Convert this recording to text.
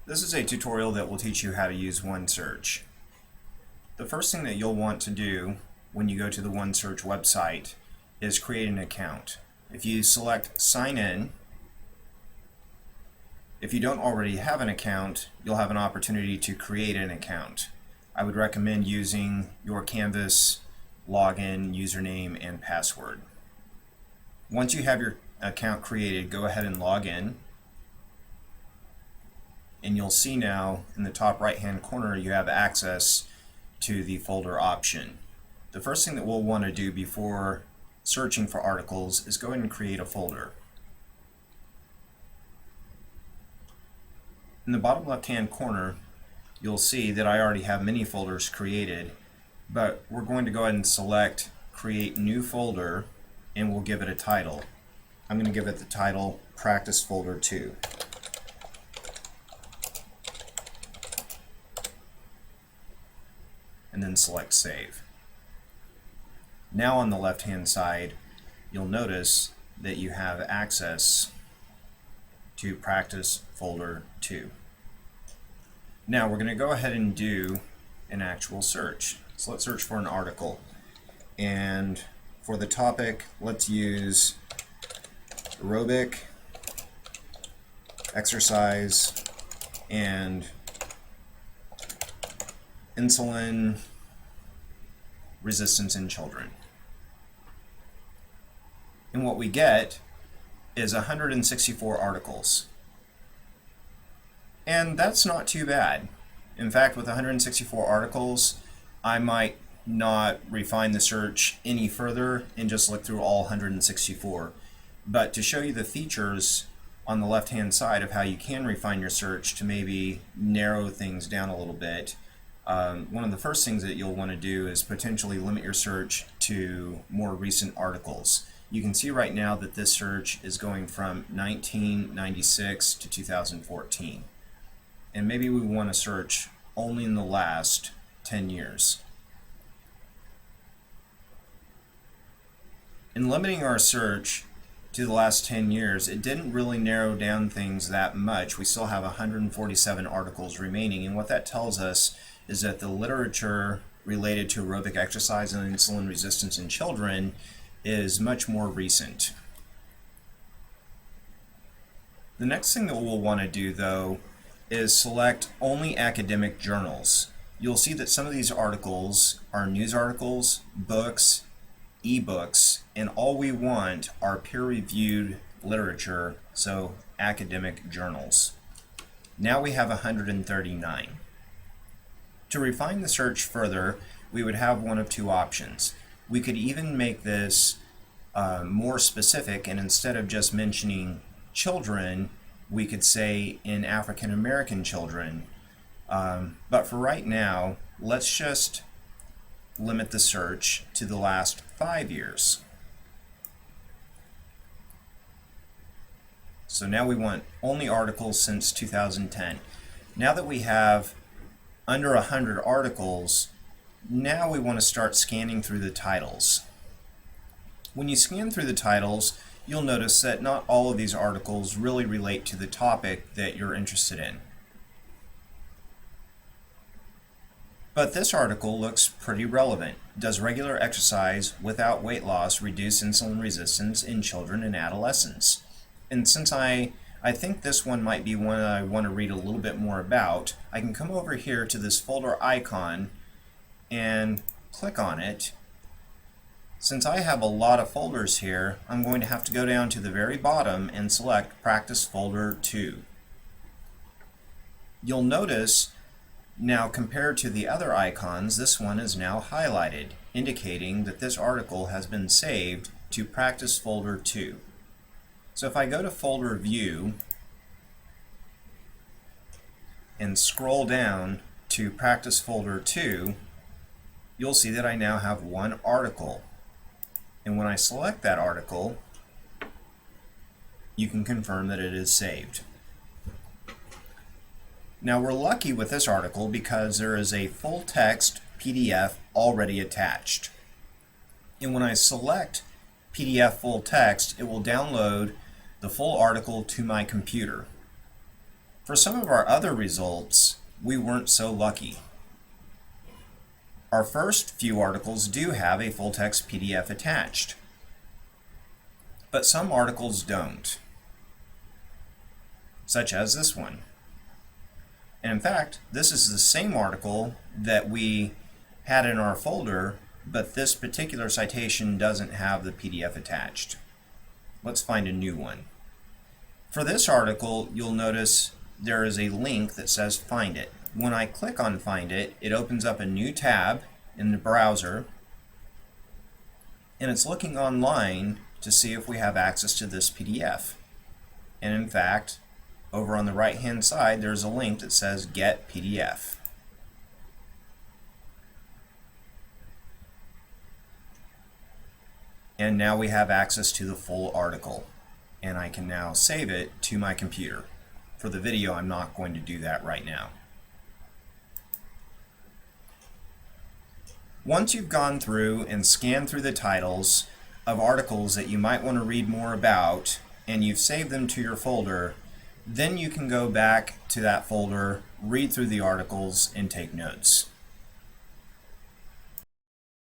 This is a tutorial that will teach you how to use OneSearch. The first thing that you'll want to do when you go to the OneSearch website is create an account. If you select Sign In, if you don't already have an account, you'll have an opportunity to create an account. I would recommend using your Canvas login, username, and password. Once you have your account created, go ahead and log in. And you'll see now in the top right hand corner you have access to the folder option. The first thing that we'll want to do before searching for articles is go ahead and create a folder. In the bottom left hand corner you'll see that I already have many folders created, but we're going to go ahead and select Create New Folder and we'll give it a title. I'm going to give it the title Practice Folder 2. And then select Save. Now on the left hand side you'll notice that you have access to Practice Folder 2. Now we're going to go ahead and do an actual search. So let's search for an article, and for the topic let's use aerobic exercise and insulin resistance in children. And what we get is 164 articles. And that's not too bad. In fact, with 164 articles, I might not refine the search any further and just look through all 164. But to show you the features on the left-hand side of how you can refine your search to maybe narrow things down a little bit, one of the first things that you'll want to do is potentially limit your search to more recent articles. You can see right now that this search is going from 1996 to 2014. And maybe we want to search only in the last 10 years. In limiting our search to the last 10 years, it didn't really narrow down things that much. We still have 147 articles remaining, and what that tells us is that the literature related to aerobic exercise and insulin resistance in children is much more recent. The next thing that we'll want to do, though, is select only academic journals. You'll see that some of these articles are news articles, books, ebooks, and all we want are peer-reviewed literature, so academic journals. Now we have 139. To refine the search further, we would have one of two options. We could even make this more specific, and instead of just mentioning children, we could say in African American children. But for right now, let's just limit the search to the last 5 years. So now we want only articles since 2010. Now that we have under 100 articles, now we want to start scanning through the titles. When you scan through the titles, you'll notice that not all of these articles really relate to the topic that you're interested in. But this article looks pretty relevant. Does regular exercise without weight loss reduce insulin resistance in children and adolescents? And since I think this one might be one I want to read a little bit more about, I can come over here to this folder icon and click on it. Since I have a lot of folders here, I'm going to have to go down to the very bottom and select Practice Folder 2. You'll notice now, compared to the other icons, this one is now highlighted, indicating that this article has been saved to Practice Folder 2. So if I go to Folder View and scroll down to Practice Folder 2, you'll see that I now have one article. And when I select that article, you can confirm that it is saved. Now we're lucky with this article because there is a full text PDF already attached. And when I select PDF full text, it will download the full article to my computer. For some of our other results, we weren't so lucky. Our first few articles do have a full-text PDF attached, but some articles don't, such as this one. And in fact, this is the same article that we had in our folder, but this particular citation doesn't have the PDF attached. Let's find a new one. For this article, you'll notice there is a link that says Find It. When I click on Find It, it opens up a new tab in the browser, and it's looking online to see if we have access to this PDF. And in fact, over on the right-hand side, there's a link that says Get PDF. And now we have access to the full article, and I can now save it to my computer. For the video, I'm not going to do that right now. Once you've gone through and scanned through the titles of articles that you might want to read more about, and you've saved them to your folder, then you can go back to that folder, read through the articles, and take notes.